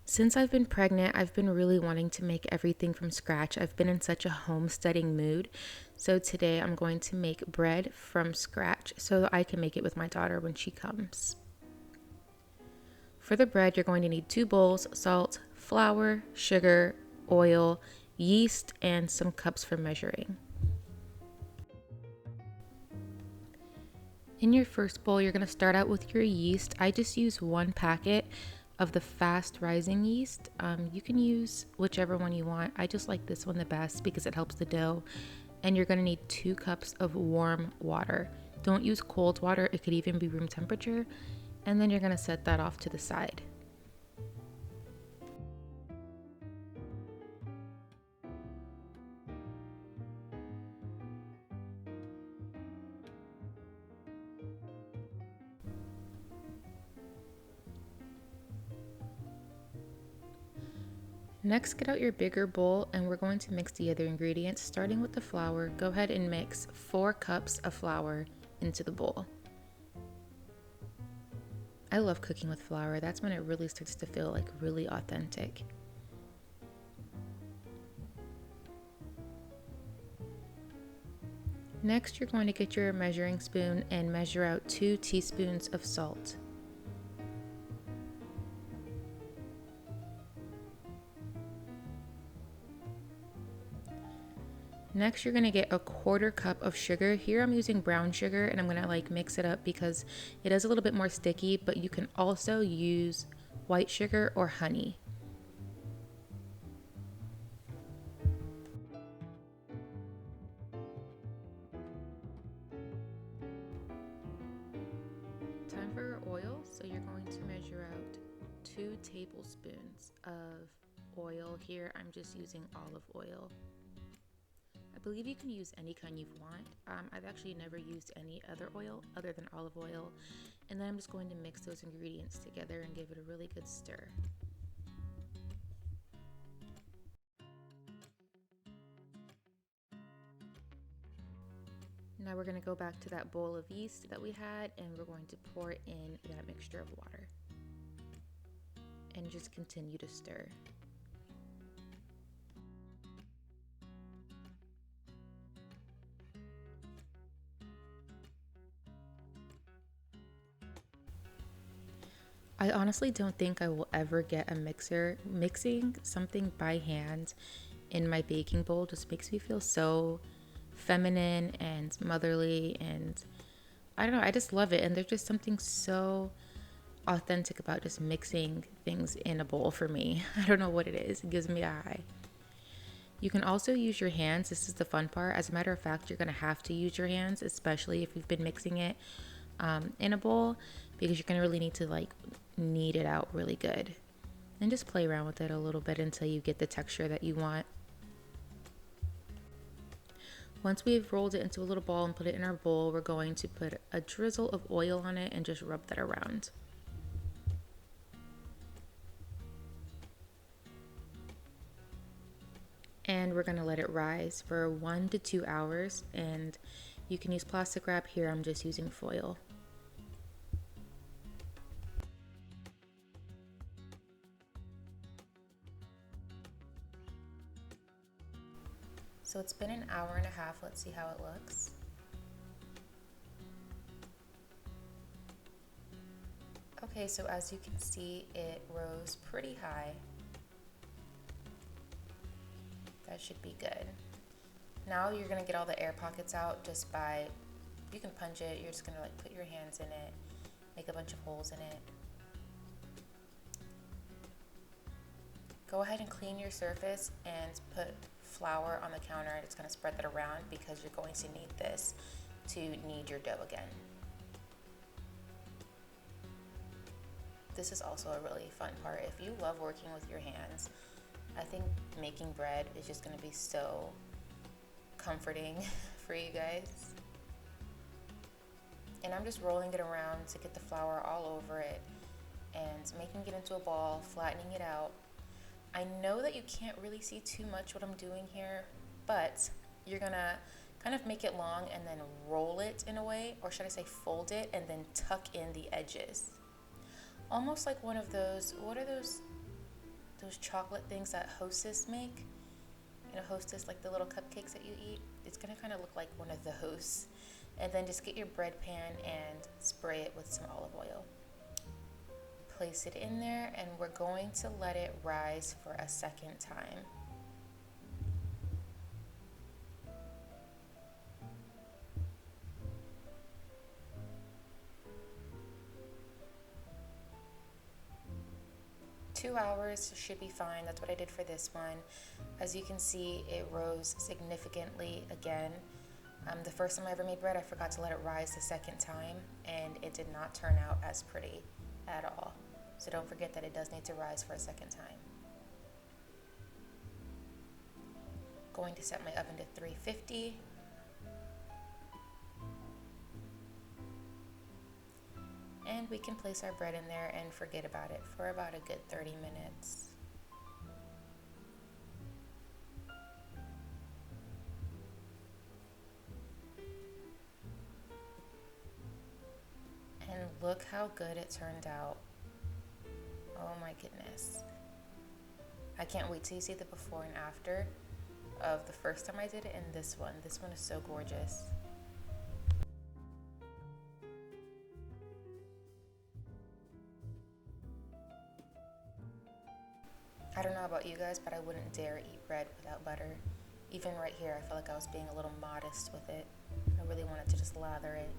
Since I've been pregnant, I've been really wanting to make everything from scratch. I've been in such a homesteading mood. So today I'm going to make bread from scratch so that I can make it with my daughter when she comes. For the bread, you're going to need 2 bowls, salt, flour, sugar, oil, yeast, and some cups for measuring. In your first bowl, you're going to start out with your yeast. I just use 1 packet of the fast rising yeast. You can use whichever one you want. I just like this one the best because it helps the dough. And you're going to need 2 cups of warm water. Don't use cold water, it could even be room temperature. And then you're going to set that off to the side. Next, get out your bigger bowl and we're going to mix the other ingredients. Starting with the flour, go ahead and mix 4 cups of flour into the bowl. I love cooking with flour. That's when it really starts to feel like really authentic. Next, you're going to get your measuring spoon and measure out 2 teaspoons of salt. Next, you're gonna get a 1/4 cup of sugar. Here I'm using brown sugar and I'm gonna mix it up because it is a little bit more sticky, but you can also use white sugar or honey. Time for your oil. So you're going to measure out 2 tablespoons of oil. Here I'm just using olive oil. I believe you can use any kind you want. I've actually never used any other oil other than olive oil. And then I'm just going to mix those ingredients together and give it a really good stir. Now we're going to go back to that bowl of yeast that we had and we're going to pour in that mixture of water. And just continue to stir. I honestly don't think I will ever get a mixer. Mixing something by hand in my baking bowl just makes me feel so feminine and motherly, and I don't know, I just love it. And there's just something so authentic about just mixing things in a bowl for me. I don't know what it is. It gives me a high. You can also use your hands. This is the fun part. As a matter of fact, you're going to have to use your hands, especially if you've been mixing it in a bowl, because you're going to really need to knead it out really good. And just play around with it a little bit until you get the texture that you want. Once we've rolled it into a little ball and put it in our bowl, we're going to put a drizzle of oil on it and just rub that around. And we're going to let it rise for 1 to 2 hours, and you can use plastic wrap. Here I'm just using foil. So it's been an hour and a half. Let's see how it looks. Okay, so as you can see, it rose pretty high. That should be good. Now you're gonna get all the air pockets out just by, you can punch it, you're just gonna put your hands in it, make a bunch of holes in it. Go ahead and clean your surface and put flour on the counter. It's gonna spread that around because you're going to need this to knead your dough again. This is also a really fun part. If you love working with your hands, I think making bread is just going to be so comforting for you guys. And I'm just rolling it around to get the flour all over it and making it into a ball, flattening it out. I know that you can't really see too much what I'm doing here, but you're going to kind of make it long and then roll it in a way, or should I say fold it and then tuck in the edges. Almost like one of those, what are those those chocolate things that Hostess make. You know, Hostess, like the little cupcakes that you eat. It's gonna kind of look like one of those. And then just get your bread pan and spray it with some olive oil. Place it in there, and we're going to let it rise for a second time. Two hours should be fine. That's what I did for this one. As you can see, it rose significantly again. The first time I ever made bread, I forgot to let it rise the second time, and it did not turn out as pretty at all. So don't forget that it does need to rise for a second time. Going to set my oven to 350. And we can place our bread in there and forget about it for about a good 30 minutes. And look how good it turned out. Oh my goodness. I can't wait till you see the before and after of the first time I did it and this one. This one is so gorgeous. I don't know about you guys, but I wouldn't dare eat bread without butter. Even right here, I feel like I was being a little modest with it. I really wanted to just lather it.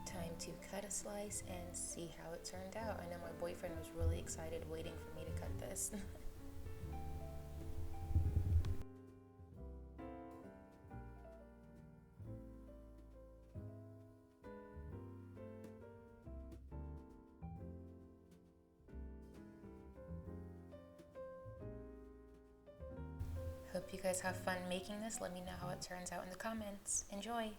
Time to cut a slice and see how it turned out. I know my boyfriend was really excited waiting for me to cut this. Hope you guys have fun making this. Let me know how it turns out in the comments. Enjoy!